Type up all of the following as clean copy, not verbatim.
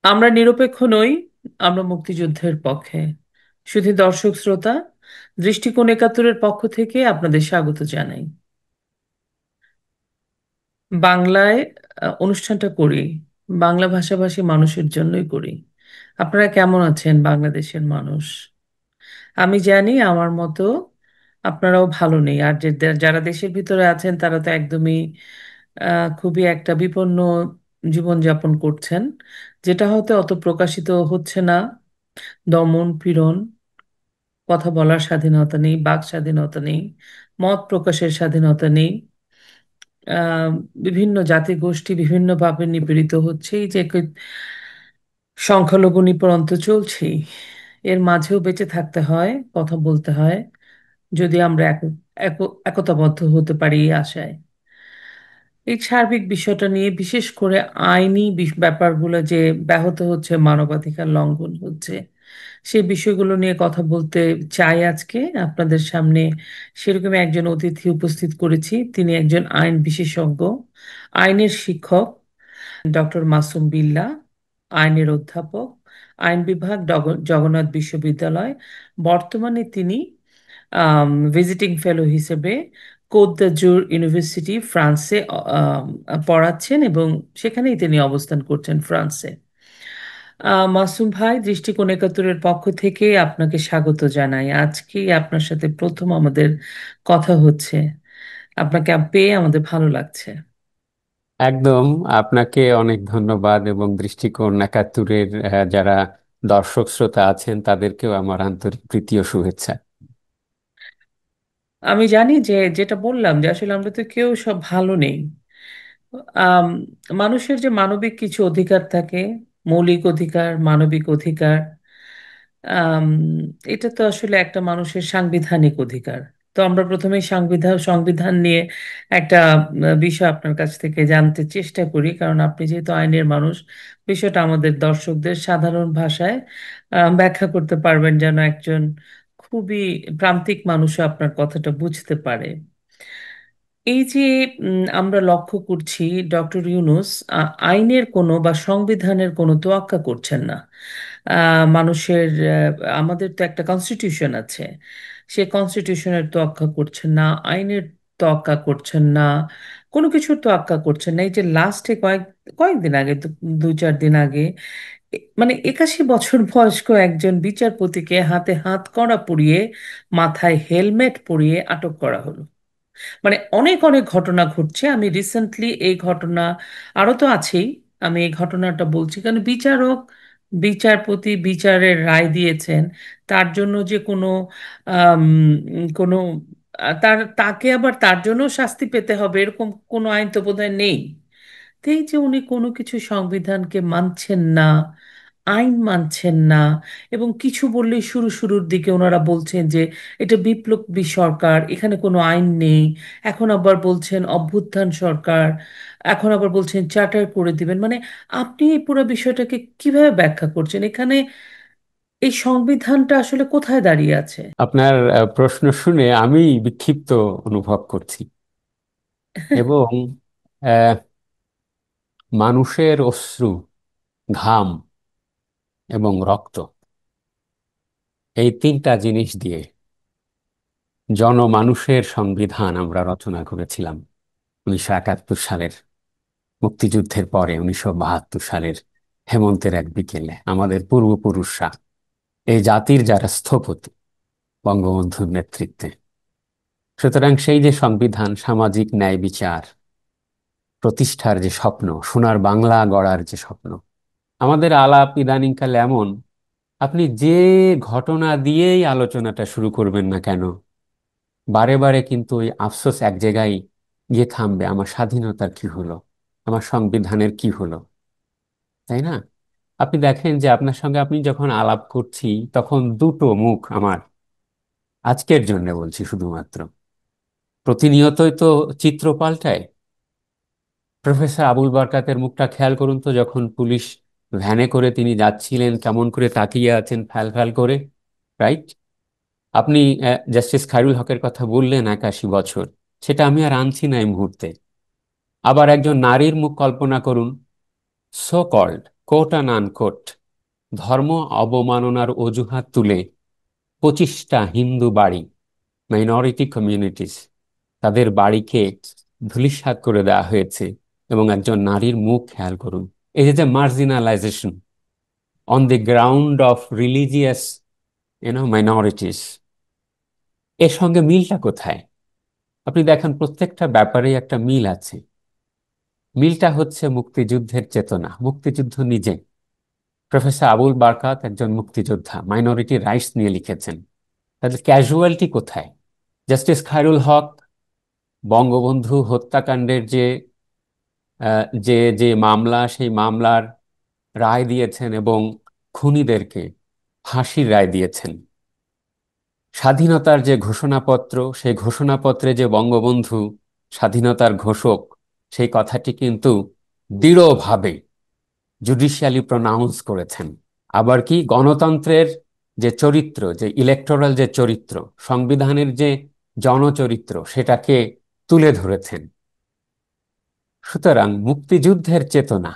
আমরা নিরপেক্ষ নই। আমরা মুক্তিযুদ্ধের পক্ষে। শুধু দর্শক শ্রোতা, দৃষ্টিকোণ একাত্তরের পক্ষ থেকে আপনাদের স্বাগত জানাই। বাংলায় অনুষ্ঠানটা করি, বাংলা ভাষাভাষী মানুষের জন্যই করি। আপনারা কেমন আছেন বাংলাদেশের মানুষ? আমি জানি আমার মতো আপনারাও ভালো নেই, আর যারা দেশের ভিতরে আছেন তারা তো একদমই খুবই একটা বিপন্ন জীবনযাপন করছেন, যেটা হয়তো অত প্রকাশিত হচ্ছে না। দমন পীড়ন, কথা বলার স্বাধীনতা নেই, বাক স্বাধীনতা নেই, মত প্রকাশের স্বাধীনতা নেই। আহ বিভিন্ন জাতিগোষ্ঠী বিভিন্নভাবে নিপীড়িত হচ্ছে, এই যে সংখ্যালঘু নিপীড়ন তো চলছেই। এর মাঝেও বেঁচে থাকতে হয়, কথা বলতে হয়, যদি আমরা একতাবদ্ধ হতে পারি এই আশায়। এই সার্বিক বিষয়টা নিয়ে, বিশেষ করে আইনি ব্যাপারগুলো যে ব্যাহত হচ্ছে, মানবাধিকার লঙ্ঘন হচ্ছে, সেই বিষয়গুলো নিয়ে কথা বলতে চাই আজকে আপনাদের সামনে। সেরকম একজন অতিথি উপস্থিত করেছি, তিনি একজন আইন বিশেষজ্ঞ, আইনের শিক্ষক, ডক্টর মাসুম বিল্লাহ, আইনের অধ্যাপক, আইন বিভাগ, জগন্নাথ বিশ্ববিদ্যালয়। বর্তমানে তিনি ভিজিটিং ফেলো হিসেবে কোত দাজুর ইউনিভার্সিটি ফ্রান্সে পড়াচ্ছেন, এবং সেখানেই তিনি অবস্থান করছেন, ফ্রান্সে। মাসুম ভাই, দৃষ্টিকোণ একাত্তরের পক্ষ থেকে আপনাকে স্বাগত জানাই। আজকেই আপনার সাথে প্রথম আমাদের কথা হচ্ছে। আপনাকে পেয়ে আমাদের ভালো লাগছে। একদম। আপনাকে অনেক ধন্যবাদ এবং দৃষ্টিকোণ একাত্তরের যারা দর্শক শ্রোতা আছেন তাদেরকেও আমার আন্তরিক প্রীতি ও শুভেচ্ছা। আমি জানি যে, যেটা বললাম, যে আসলে আমরা তো কেউ সব ভালো নেই। আম, মানুষের যে মানবিক কিছু অধিকার থাকে, মৌলিক অধিকার, মানবিক অধিকার, আম, এটা তো আসলে একটা মানুষের সাংবিধানিক অধিকার। তো আমরা প্রথমে সংবিধান সংবিধান নিয়ে একটা বিষয় আপনার কাছ থেকে জানতে চেষ্টা করি, কারণ আপনি যেহেতু আইনের মানুষ, বিষয়টা আমাদের দর্শকদের সাধারণ ভাষায় ব্যাখ্যা করতে পারবেন, যেন একজন খুবই প্রান্তিক মানুষও আপনার কথাটা বুঝতে পারে। এই যে আমরা লক্ষ্য করছি, ডক্টর ইউনূস আইনের কোনো বা সংবিধানের কোনো তোয়াক্কা করছেন না। মানুষের আমাদের তো একটা কনস্টিটিউশন আছে, সেই কনস্টিটিউশনের তোয়াক্কা করছেন না, আইনের তোয়াক্কা করছেন না, কোনো কিছুর তোয়াক্কা করছেন না। এই যে লাস্টে কয়েকদিন আগে, 2-4 দিন আগে, মানে 81 বছর বয়স্ক একজন বিচারপতিকে হাতে হাত কড়া পরিয়ে, মাথায় হেলমেট পরিয়ে আটক করা হলো। মানে অনেক অনেক ঘটনা ঘটছে। আমি রিসেন্টলি এই ঘটনা, আরো তো আছেই, আমি এই ঘটনাটা বলছি কারণ বিচারক, বিচারপতি বিচারের রায় দিয়েছেন, তার জন্য যে কোনো আম, কোনো তাকে আবার তার জন্য শাস্তি পেতে হবে এরকম কোনো আইন তো বোধহয় নেই। তো এই যে উনি কোনো কিছু সংবিধানকে মানছেন না, আইন মানছেন না, এবং কিছু বললেই শুরুর দিকে ওনারা বলছেন যে এটা বিপ্লবী সরকার, এখানে কোনো আইন নেই। এখন আবার বলছেন অভ্যুত্থান সরকার, এখন আবার বলছেন চার্টার করে দিবেন। মানে আপনি এই পুরো বিষয়টাকে কিভাবে ব্যাখ্যা করছেন? এখানে এই সংবিধানটা আসলে কোথায় দাঁড়িয়ে আছে? আপনার প্রশ্ন শুনে আমি বিক্ষিপ্ত অনুভব করছি এবং আহ, মানুষের অশ্রু, ঘাম এবং রক্ত, এই তিনটা জিনিস দিয়ে জনমানুষের সংবিধান আমরা রচনা করেছিলাম 1971 সালের মুক্তিযুদ্ধের পরে। 1972 সালের হেমন্তের এক বিকেলে আমাদের পূর্বপুরুষরা, এই জাতির যারা স্থপতি, বঙ্গবন্ধুর নেতৃত্বে। সুতরাং সেই যে সংবিধান, সামাজিক ন্যায় বিচার প্রতিষ্ঠার যে স্বপ্ন, সোনার বাংলা গড়ার যে স্বপ্ন, আমাদের আলাপ ইদানিংকালে এমন, আপনি যে ঘটনা দিয়েই আলোচনাটা শুরু করবেন না কেন, বারে বারে কিন্তু ওই আফসোস এক জায়গায় গিয়ে থামবে, আমার স্বাধীনতার কি হলো, আমার সংবিধানের কি হলো, তাই না? আপনি দেখেন যে আপনার সঙ্গে আপনি যখন আলাপ করছি, তখন দুটো মুখ আমার, আজকের জন্য বলছি শুধুমাত্র, প্রতিনিয়তই তো চিত্র পাল্টায়। প্রফেসর আবুল বারকাতের মুখটা খেয়াল করুন তো, যখন পুলিশ ভ্যানে করে তিনি যাচ্ছিলেন, কেমন করে তাকিয়ে আছেন ফ্যাল ফ্যাল করে, রাইট? আপনি জাস্টিস খায়রুল হকের কথা বললেন, 81 বছর, সেটা আমি আর আনছি না এই মুহূর্তে। আবার একজন নারীর মুখ কল্পনা করুন, so called quote and unquote ধর্ম অবমাননার অজুহাত তুলে 25টা হিন্দু বাড়ি, মাইনরিটি কমিউনিটিস, তাদের বাড়িকে ধূলিসাৎ করে দেওয়া হয়েছে। এবং একজন নারীর মুখ খেয়াল করুন, এই যে marginalisation on the ground of religious minorities, এর সঙ্গে মিলটা কোথায়? আপনি দেখেন প্রত্যেকটা ব্যাপারেই একটা মিল আছে। মিলটা হচ্ছে মুক্তিযুদ্ধের চেতনা, মুক্তিযুদ্ধ নিজে। প্রফেসর আবুল বারকাত একজন মুক্তিযোদ্ধা, মাইনরিটি রাইটস নিয়ে লিখেছেন। তাহলে ক্যাজুয়ালিটি কোথায়? জাস্টিস খায়রুল হক বঙ্গবন্ধু হত্যাকাণ্ডের যে যে মামলা, সেই মামলার রায় দিয়েছেন এবং খুনিদেরকে ফাঁসির রায় দিয়েছেন। স্বাধীনতার যে ঘোষণাপত্র, সেই ঘোষণাপত্রে যে বঙ্গবন্ধু স্বাধীনতার ঘোষক, সেই কথাটি কিন্তু দৃঢ়ভাবে জুডিশিয়ালি প্রনাউন্স করেছেন। আবার কি গণতন্ত্রের যে চরিত্র, যে ইলেকটোরাল যে চরিত্র, সংবিধানের যে জনচরিত্র, সেটাকে তুলে ধরেছেন। সুতরাং মুক্তিযুদ্ধের চেতনা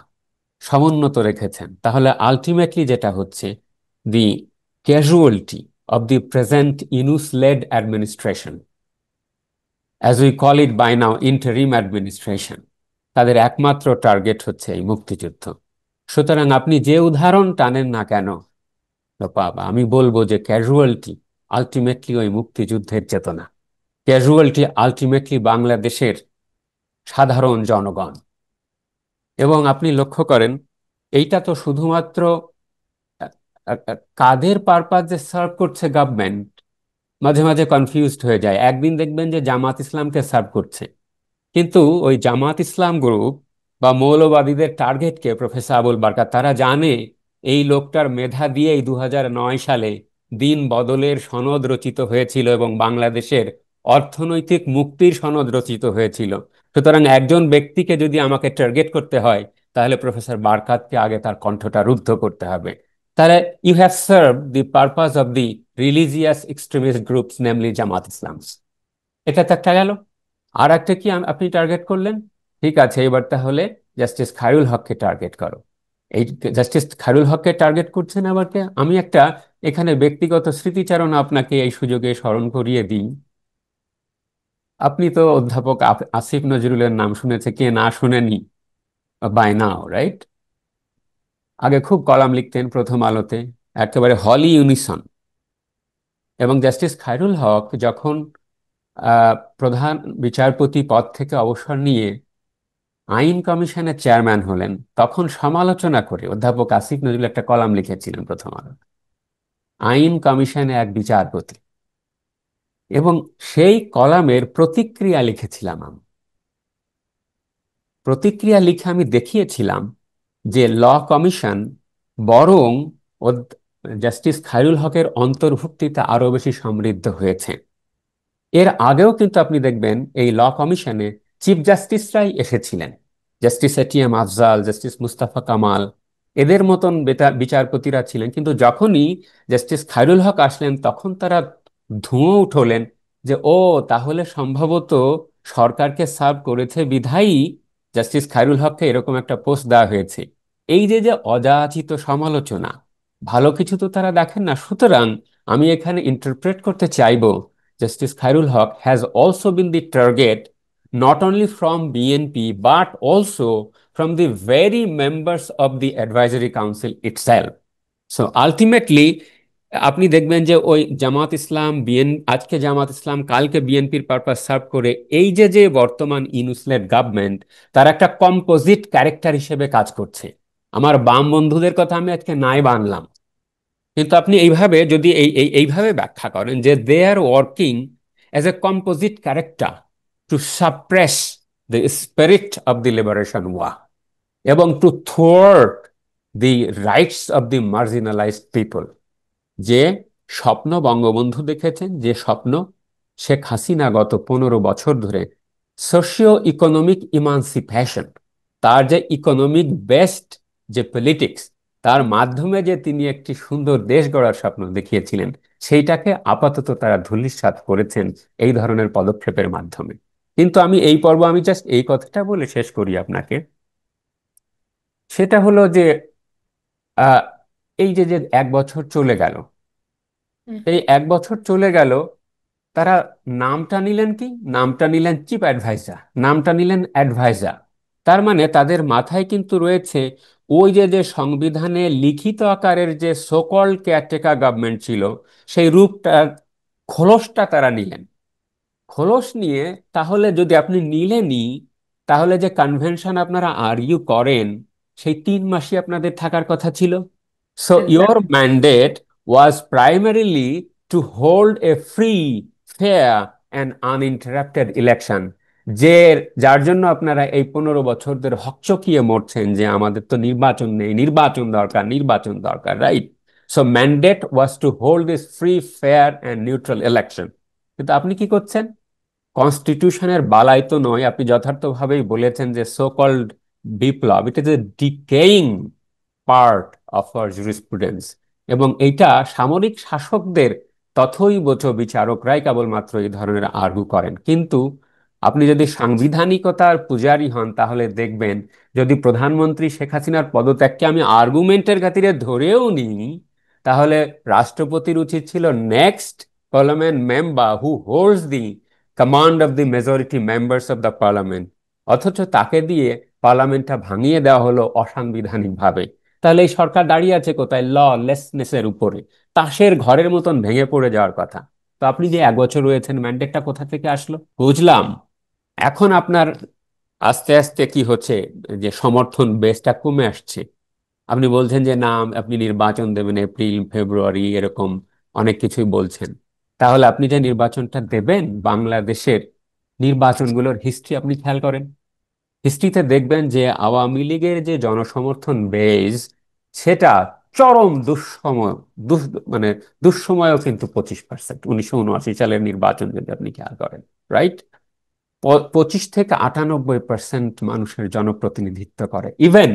সমুন্নত রেখেছেন। তাহলে আলটিমেটলি যেটা হচ্ছে, the casualty of the present Yunus led administration, as we call it by now interim administration, তাদের একমাত্র টার্গেট হচ্ছে এই মুক্তিযুদ্ধ। সুতরাং আপনি যে উদাহরণ টানেন না কেন বাবা, আমি বলবো যে ক্যাজুয়ালিটি আলটিমেটলি ওই মুক্তিযুদ্ধের চেতনা, ক্যাজুয়ালিটি আলটিমেটলি বাংলাদেশের সাধারণ জনগণ। এবং আপনি লক্ষ্য করেন, এইটা তো শুধুমাত্র কাদের পারপাস যে সার্ভ করছে গভর্নমেন্ট, মাঝে মাঝে কনফিউজড হয়ে যায়। একদিন দেখবেন যে জামাত ইসলামকে সার্ভ করছে, কিন্তু ওই জামাত ইসলাম গ্রুপ বা মৌলবাদীদের টার্গেটকে প্রফেসর আবুল বারকাত, তারা জানে এই লোকটার মেধা দিয়েই 2009 সালে দিন বদলের সনদ রচিত হয়েছিল এবং বাংলাদেশের অর্থনৈতিক মুক্তির সনদ রচিত হয়েছিল। সুতরাং একজন ব্যক্তিকে যদি আমাকে টার্গেট করতে হয়, তাহলে প্রফেসর বারকাতকে আগে তার কণ্ঠটা রুদ্ধ করতে হবে। তাহলে you have serve the purpose of the religious extremist groups, namely Jamaat Islam. এটা তো একটা গেল। আর একটা কি আপনি টার্গেট করলেন? ঠিক আছে, এবার তাহলে জাস্টিস খায়রুল হককে টার্গেট করো। এই জাস্টিস খায়রুল হককে টার্গেট করছেন আবার কে? আমি একটা এখানে ব্যক্তিগত স্মৃতিচারণ আপনাকে এই সুযোগে স্মরণ করিয়ে দিই। আপনি তো অধ্যাপক আসিফ নজরুলের নাম শুনেছে, কে না শুনেনি বাই নাও, রাইট? আগে খুব কলাম লিখতেন প্রথম আলোতে, একেবারে হলি ইউনিসন। এবং জাস্টিস খায়রুল হক যখন প্রধান বিচারপতি পদ থেকে অবসর নিয়ে আইন কমিশনের চেয়ারম্যান হলেন, তখন সমালোচনা করে অধ্যাপক আসিফ নজরুল একটা কলাম লিখেছিলেন প্রথম আলো, আইন কমিশনে এক বিচারপতি। এবং সেই কলামের প্রতিক্রিয়া লিখেছিলাম আমি। প্রতিক্রিয়া লিখে আমি দেখিয়েছিলাম যে ল কমিশন বরং জাস্টিস খায়রুল হকের অন্তর্ভুক্তিতে আরো বেশি সমৃদ্ধ হয়েছে। এর আগেও কিন্তু আপনি দেখবেন এই ল কমিশনে চিফ জাস্টিসরাই এসেছিলেন, justice ATM Afzal, justice Mustafa Kamal, এদের মতন বিচারপতিরা ছিলেন। কিন্তু যখনই জাস্টিস খায়রুল হক আসলেন, তখন তারা ধুঁয়ো উঠলেন যে ও, তাহলে সম্ভবত সরকারকে সার্ভ করেছে বিধায়ী জাস্টিস খায়রুল হককে এরকম একটা পোস্ট দেওয়া হয়েছে। এই যে যে অযাচিত সমালোচনা, ভালো কিছু তো তারা দেখেন না। সুতরাং আমি এখানে ইন্টারপ্রেট করতে চাইবো, Justice Khairul Haq has also been the target not only from BNP but also from the very members of the advisory council itself. So ultimately আপনি দেখবেন যে ওই জামাত ইসলাম, আজকে জামাত ইসলাম, কালকে বিএনপির পারপাস সার্ভ করে এই যে যে বর্তমান ইউনুস-লেড গভর্নমেন্ট, তার একটা কম্পোজিট ক্যারেক্টার হিসেবে কাজ করছে। আমার বাম বন্ধুদের কথা আমি আজকে নাই বানলাম, কিন্তু আপনি এইভাবে যদি এইভাবে ব্যাখ্যা করেন যে they are working as a composite character to suppress the spirit of the liberation war এবং to thwart the rights of the marginalised people, যে স্বপ্ন বঙ্গবন্ধু দেখেছেন, যে স্বপ্ন শেখ হাসিনা গত 15 বছর ধরে, সোশিও ইকোনমিক ইমানসিপেশন, তার যে ইকোনমিক বেসড যে পলিটিক্স, তার মাধ্যমে যে তিনি একটি সুন্দর দেশ গড়ার স্বপ্ন দেখিয়েছিলেন, সেইটাকে আপাতত তারা ধূলিসাৎ করেছেন এই ধরনের পদক্ষেপের মাধ্যমে। কিন্তু এই পর্ব আমি জাস্ট এই কথাটা বলে শেষ করি আপনাকে। সেটা হলো যে আহ, এই যে যে 1 বছর চলে গেল, হুম এই হুম। 1 বছর চলে গেল, তারা নামটা নিলেন কি? নামটা নিলেন চিফ অ্যাডভাইজার, নামটা নিলেন অ্যাডভাইজার। তার মানে তাদের মাথায় কিন্তু রয়েছে ওই যে যে সংবিধানে লিখিত আকারের যে সোকল্ড কেয়ারটেকার গভর্নমেন্ট ছিল, সেই রূপটার খোলসটা তারা নিলেন। খোলস নিয়ে, তাহলে যদি আপনি নিলেনই, তাহলে যে কনভেনশন আপনারা আর্গিউ করেন, সেই 3 মাসই আপনাদের থাকার কথা ছিল। So your Exactly. Mandate was primarily to hold a free, fair and uninterrupted election. যে যার জন্য আপনারা এই 15 বছর ধরে হকচকিয়ে মরছেন যে আমাদের তো নির্বাচন নেই, নির্বাচন দরকার, নির্বাচন দরকার, right? So mandate was to hold this free, fair and neutral election. কিন্তু আপনি কি করছেন? কনস্টিটিউশনের বালাই তো নয়, আপনি যথার্থভাবেই বলেছেন যে সো কল্ড বিপ্লব, it is a decaying part of our jurisprudence. এবং এইটা সামরিক শাসকদের তথৈবচ বিচারকরাই কেবলমাত্র এই ধরনের আর্গু করেন। কিন্তু আপনি যদি সাংবিধানিকতার পূজারী হন, তাহলে দেখবেন, যদি প্রধানমন্ত্রী শেখ হাসিনার পদত্যাগকে আমি আর্গুমেন্টের খাতিরে ধরেও নিই, তাহলে রাষ্ট্রপতির উচিত ছিল next parliament member who holds the command of the majority members of the parliament. অথচ তাকে দিয়ে পার্লামেন্টটা ভাঙিয়ে দেওয়া হলো অসাংবিধানিক ভাবে। তাহলে এই সরকার দাঁড়িয়ে আছে কোথায়? ললেসনেসের উপরে, তাসের ঘরের মতন ভেঙে পড়ে যাওয়ার কথা। তো আপনি যে 1 বছর রয়েছেন, ম্যান্ডেটটা কোথা থেকে আসলো? বুঝলাম। এখন আপনার আস্তে আস্তে কি হচ্ছে, যে সমর্থন বেসটা কমে আসছে। আপনি বলছেন যে না, আপনি নির্বাচন দেবেন এপ্রিল ফেব্রুয়ারি, এরকম অনেক কিছুই বলছেন। তাহলে আপনি যে নির্বাচনটা দেবেন, বাংলাদেশের নির্বাচনগুলোর হিস্ট্রি আপনি খেয়াল করেন। হিস্ট্রিতে দেখবেন যে আওয়ামী লীগের যে জনসমর্থন বেজ, সেটা চরম দুঃসময়, দুঃ মানে দুঃসময়েও কিন্তু 25%, 1979 সালের নির্বাচন যদি আপনি খেয়াল করেন, রাইট? 25 থেকে 98% মানুষের জনপ্রতিনিধিত্ব করে। ইভেন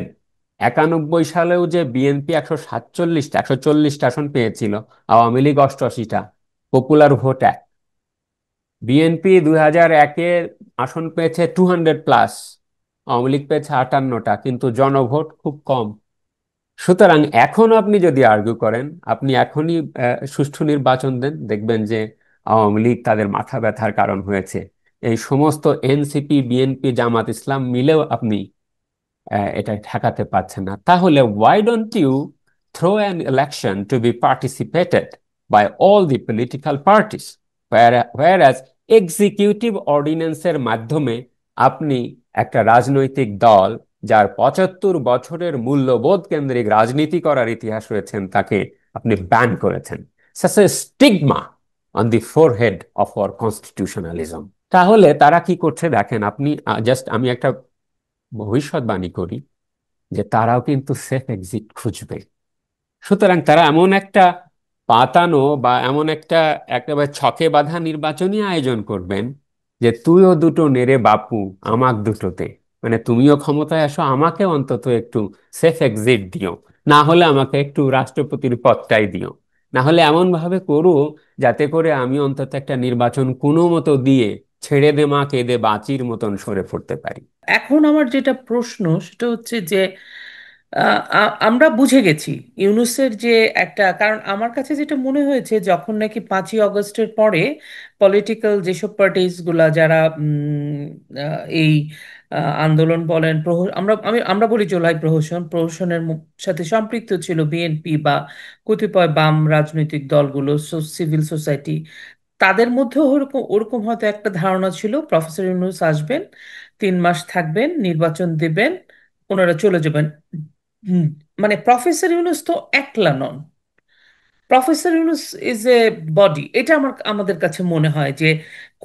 91 সালেও যে বিএনপি 140টা আসন পেয়েছিল, আওয়ামী লীগ 88টা, পপুলার ভোট এক। বিএনপি 2001-এ আসন পেয়েছে 200+, আওয়ামী লীগ পেয়েছে 58টা, কিন্তু জনভোট খুব কম। সুতরাং এখন আপনি যদি আর্গুই করেন, আপনি এখনই সুষ্ঠু নির্বাচন দেন, দেখবেন যে আওয়ামী লীগ তাদের মাথা ব্যথার কারণ হয়েছে। এই সমস্ত এনসিপি, বিএনপি, জামাত ইসলাম মিলেও আপনি এটা ঠেকাতে পারছেন না। তাহলে why don't you throw an election to be participated by all the political parties, whereas executive অর্ডিন্যান্সের মাধ্যমে আপনি একটা রাজনৈতিক দল, যার 75 বছরের মূল্যবোধ কেন্দ্রিক রাজনীতি করার ইতিহাস রয়েছেন, তাকে আপনি ব্যান করেছেন। such a stigma on the forehead of our constitutionalism। তাহলে তারা কি করছে দেখেন আপনি, জাস্ট আমি একটা ভবিষ্যৎবাণী করি যে তারাও কিন্তু সেফ এক্সিট খুঁজবে। সুতরাং তারা এমন একটা পাতানো বা এমন একটা একেবারে ছকে বাঁধা নির্বাচনী আয়োজন করবেন, যে তুইও দুটো নেড়ে বাপু, আমাক দুটোতে, মানে তুমিও ক্ষমতায় আসো, আমাকে অন্তত একটু সেফ এক্সিট দিও, না হলে আমাকে একটু রাষ্ট্রপতির পদটাই দিও, না হলে এমন ভাবে করো যাতে করে আমি অন্তত একটা নির্বাচন কোনো মতো দিয়ে ছেড়ে দে মা কেঁদে বাঁচির মতন সরে পড়তে পারি। এখন আমার যেটা প্রশ্ন সেটা হচ্ছে যে আমরা বুঝে গেছি ইউনূসের যে একটা, কারণ আমার কাছে যেটা মনে হয়েছে যখন নাকি 5ই আগস্টের পরে পলিটিক্যাল যেসব পার্টিস গুলা যারা এই আন্দোলন বলেন আমরা বলি জুলাই প্রহসনের সাথে সম্পৃক্ত ছিল বিএনপি বা কতিপয় বাম রাজনৈতিক দলগুলো, সিভিল সোসাইটি, তাদের মধ্যেও ওরকম ওরকম হয়তো একটা ধারণা ছিল প্রফেসর ইউনূস আসবেন, 3 মাস থাকবেন, নির্বাচন দেবেন, ওনারা চলে যাবেন। হুম, মানে প্রফেসর ইউনূস তো একলা নন, professor Yunus is a body. এটা আমাদের কাছে মনে হয় যে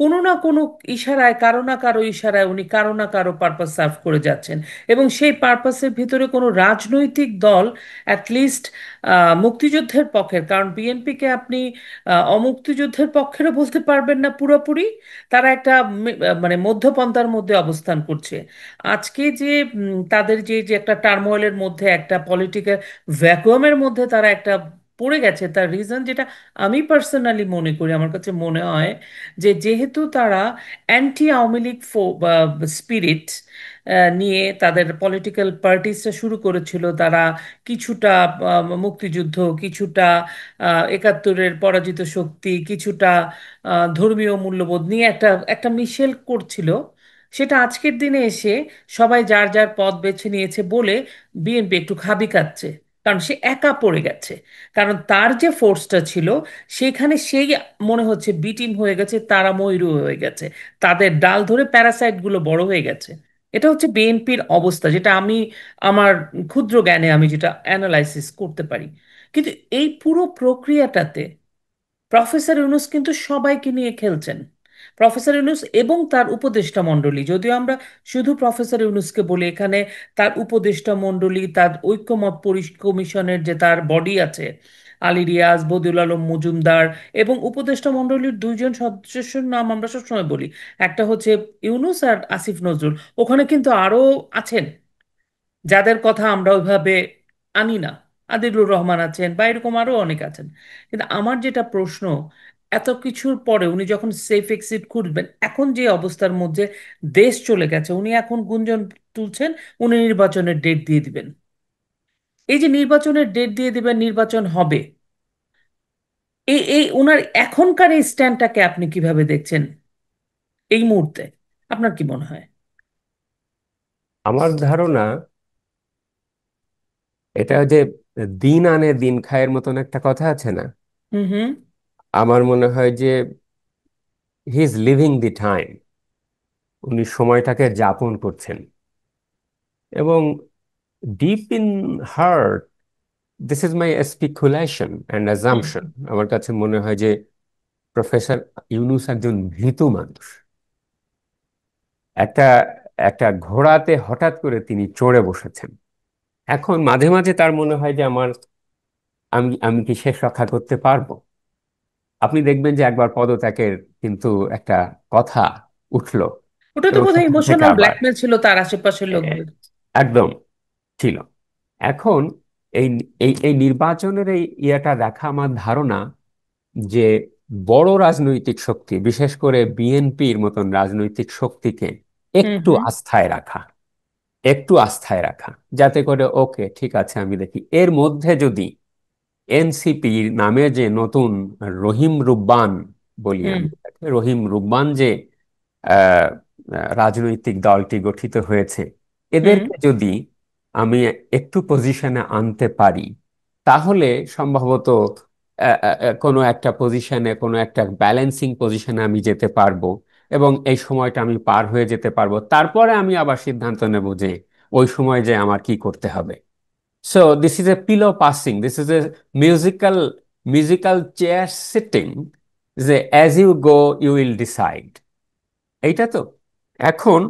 কোনো না কোনো ইশারায়, কারো না কারো ইশারায় উনি কারো না কারো পারপাস সার্ভ করে যাচ্ছেন, এবং সেই পারপাসের ভিতরে কোনো রাজনৈতিক দল অ্যাটলিস্ট মুক্তিযুদ্ধের পক্ষের, কারণ বিএনপিকে আপনি অমুক্তিযুদ্ধের পক্ষেরও বলতে পারবেন না পুরোপুরি, তারা একটা মানে মধ্যপন্থার মধ্যে অবস্থান করছে। আজকে যে তাদের যে যে একটা টার্মোয়েলের মধ্যে, একটা পলিটিক্যাল ভ্যাকুয়ামের মধ্যে তারা একটা পড়ে গেছে, তার রিজন যেটা আমি পার্সোনালি মনে করি, আমার কাছে মনে হয় যে যেহেতু তারা অ্যান্টি আওয়ামী লীগ স্পিরিট নিয়ে তাদের পলিটিক্যাল পার্টিসটা শুরু করেছিল, তারা কিছুটা মুক্তিযুদ্ধ, কিছুটা একাত্তরের পরাজিত শক্তি, কিছুটা ধর্মীয় মূল্যবোধ নিয়ে একটা একটা মিশেল করছিল। সেটা আজকের দিনে এসে সবাই যার যার পথ বেছে নিয়েছে বলে বিএনপি একটু খাবি খাচ্ছে, কারণ সে একা পড়ে গেছে। কারণ তার যে ফোর্সটা ছিল সেখানে সেই মনে হচ্ছে বিটিম হয়ে গেছে, তারা ময়ূর হয়ে গেছে, তাদের ডাল ধরে প্যারাসাইট গুলো বড় হয়ে গেছে। এটা হচ্ছে বিএনপির অবস্থা, যেটা আমি আমার ক্ষুদ্র জ্ঞানে আমি যেটা অ্যানালাইসিস করতে পারি। কিন্তু এই পুরো প্রক্রিয়াটাতে প্রফেসর ইউনূস কিন্তু সবাইকে নিয়ে খেলছেন। প্রফেসর ইউনূস এবং তার উপদেষ্টা মণ্ডলী, যদিও আমরা শুধু প্রফেসর ইউনূসকে বলি, এখানে তার উপদেষ্টা মণ্ডলী, তার ঐক্যমত কমিশনের যে তার বডি আছে, আলী রিয়াজ, বদিউল আলম মজুমদার, এবং উপদেষ্টা মণ্ডলীর দুইজন সদস্যের নাম আমরা সবসময় বলি, একটা হচ্ছে ইউনূস আর আসিফ নজরুল। ওখানে কিন্তু আরো আছেন যাদের কথা আমরা ওইভাবে আনি না, আদিলুর রহমান আছেন বা এরকম আরো অনেক আছেন। কিন্তু আমার যেটা প্রশ্ন, এত কিছুর পরে উনি যখন সেফ এক্সিট খুঁজবেন, এখন যে অবস্থার মধ্যে দেশ চলে গেছে, উনি এখন গুঞ্জন তুলছেন উনি নির্বাচনের ডেট দিয়ে দিবেন। এই যে নির্বাচনের ডেট দিয়ে দিবেন, নির্বাচন হবে, এই এই ওনার এখনকার এই স্ট্যান্ডটাকে আপনি কিভাবে দেখছেন এই মুহূর্তে? আপনার কি মনে হয়? আমার ধারণা এটা যে দিন আনে দিন খায়ের মতন একটা কথা আছে না, হুম, হুম, আমার মনে হয় যে he is living the time, উনি সময়টাকে যাপন করছেন। এবং deep in heart, this is my speculation and hmm, assumption, আমার কাছে মনে হয় যে প্রফেসর ইউনুস একজন ভীতু মানুষ। একটা একটা ঘোড়াতে হঠাৎ করে তিনি চড়ে বসেছেন। এখন মাঝে মাঝে তার মনে হয় যে আমি আমি কি শেষ রক্ষা করতে পারবো। আপনি দেখবেন যে একবার পদত্যাগের কিন্তু একটা কথা উঠলো, ওটা তো এবং বোধহয় সেখান থেকে ইমোশনাল আবার ব্ল্যাকমেল ছিল তার আশেপাশের এ- লোকদের। একদম ছিল। এখন এই এই এই নির্বাচনের এই ইয়েটা দেখা, আমার ধারণা যে বড় রাজনৈতিক শক্তি, বিশেষ করে বিএনপির মতন রাজনৈতিক শক্তিকে হুম, একটু হুম, আস্থায় রাখা, একটু আস্থায় রাখা, যাতে করে ওকে ঠিক আছে আমি দেখি এর মধ্যে যদি এনসিপি নামে যে নতুন রহিম রুব্বান, বলি হুম, আমি তাকে, রহিম রুব্বান যে আহ, রাজনৈতিক দলটি গঠিত হয়েছে, হুম, এদেরকে যদি আমি একটু পজিশনে আনতে পারি, তাহলে সম্ভবত কোনো একটা পজিশনে, কোনো একটা ব্যালেন্সিং পজিশনে আমি যেতে পারবো, এবং এই সময়টা আমি পার হয়ে যেতে পারবো। তারপরে আমি আবার সিদ্ধান্ত নেব যে ওই সময় যে আমার কি করতে হবে। So this is a pillow passing, this is a musical musical chair sitting, যে as you go you will decide. এইটা তো। এখন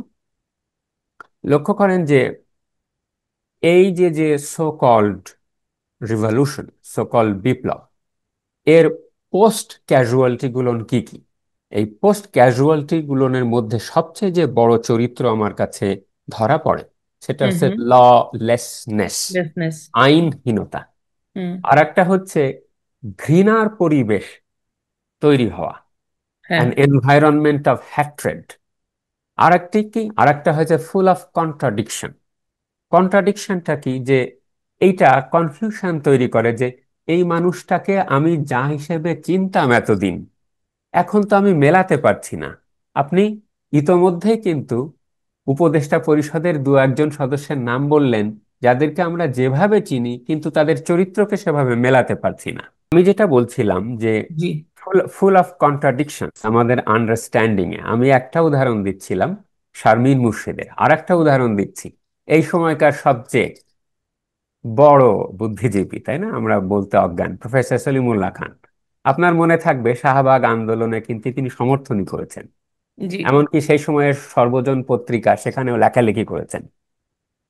লক্ষ্য করেন যে এই যে যে so called revolution, so called বিপ্লব, এর পোস্ট ক্যাজুয়ালিটি গুলোন কি কি। এই পোস্ট ক্যাজুয়ালিটি গুলোনের মধ্যে সবচেয়ে যে বড় চরিত্র আমার কাছে ধরা পড়ে, সেটা হুম, হচ্ছে হুম, ললেসনেস, বিজনেস। আইনহীনতা। হুম, আর একটা হচ্ছে ঘৃণার পরিবেশ তৈরি হওয়া, হ্যাঁ, অ্যান এনভায়রনমেন্ট অফ হ্যাট্রেড। আর একটি কি, আর একটা হচ্ছে ফুল অফ কন্ট্রাডিকশন। কন্ট্রাডিকশনটা কি, যে এইটা কনফিউশন তৈরি করে যে এই মানুষটাকে আমি যা হিসেবে চিনতাম এতদিন, এখন তো আমি মেলাতে পারছি না। আপনি ইতোমধ্যেই কিন্তু উপদেষ্টা পরিষদের দু একজন সদস্যের নাম বললেন, যাদেরকে আমরা যেভাবে চিনি কিন্তু তাদের চরিত্রকে সেভাবে মেলাতে পারছি না। আমি যেটা বলছিলাম যে জি, ফুল ফুল অফ কন্ট্রাডিকশন আমাদের আন্ডারস্ট্যান্ডিং এ, আমি একটা উদাহরণ দিচ্ছিলাম শারমিন মুর্শিদের, আর একটা উদাহরণ দিচ্ছি এই সময়কার সবচেয়ে বড় বুদ্ধিজীবী, তাই না, আমরা বলতে অজ্ঞান, প্রফেসর সলিমুল্লাহ খান। আপনার মনে থাকবে শাহবাগ আন্দোলনে কিন্তু তিনি সমর্থনই করেছেন, জি, এমনকি সেই সময়ের সর্বজন পত্রিকা সেখানেও লেখালেখি করেছেন,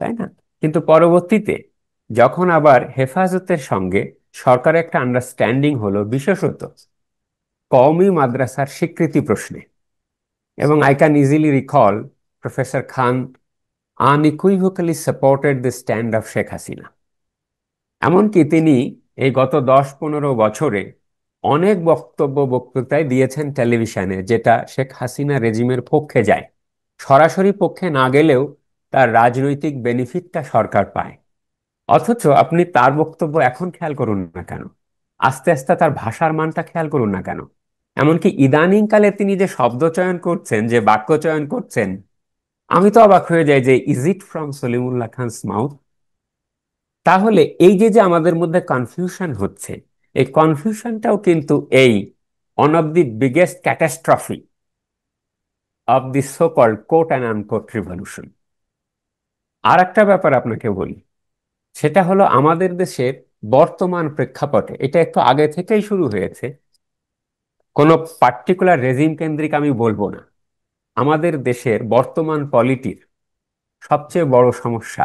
তাই না। কিন্তু পরবর্তীতে যখন আবার হেফাজতের সঙ্গে সরকারের একটা আন্ডারস্ট্যান্ডিং হলো, বিশেষত কওমি মাদ্রাসার স্বীকৃতি প্রশ্নে, এবং I can easily recall professor Khan unequivocally supported the stand of Sheikh Hasina. এমনকি তিনি এই গত 10-15 বছরে অনেক বক্তব্য বক্তৃতায় দিয়েছেন টেলিভিশনে, যেটা শেখ হাসিনা রেজিমের পক্ষে যায়। সরাসরি পক্ষে না গেলেও তার রাজনৈতিক বেনিফিটটা সরকার পায়। অথচ আপনি তার বক্তব্য এখন খেয়াল করুন না কেন, আস্তে আস্তে তার ভাষার মানটা খেয়াল করুন না কেন, এমনকি ইদানিং কালে তিনি যে শব্দ চয়ন করছেন, যে বাক্য চয়ন করছেন, আমি তো অবাক হয়ে যাই যে is it from Salimullah Khan mouth. তাহলে এই যে যে আমাদের মধ্যে কনফিউশন হচ্ছে, এই কনফিউশনটাও কিন্তু এই one of the biggest catastrophe of the so called quote and unquote revolution. আর একটা ব্যাপার আপনাকে বলি, সেটা হলো আমাদের দেশের বর্তমান প্রেক্ষাপটে এটা একটু আগে থেকেই শুরু হয়েছে, কোনো পার্টিকুলার রেজিম কেন্দ্রিক আমি বলবো না। আমাদের দেশের বর্তমান পলিটির সবচেয়ে বড় সমস্যা,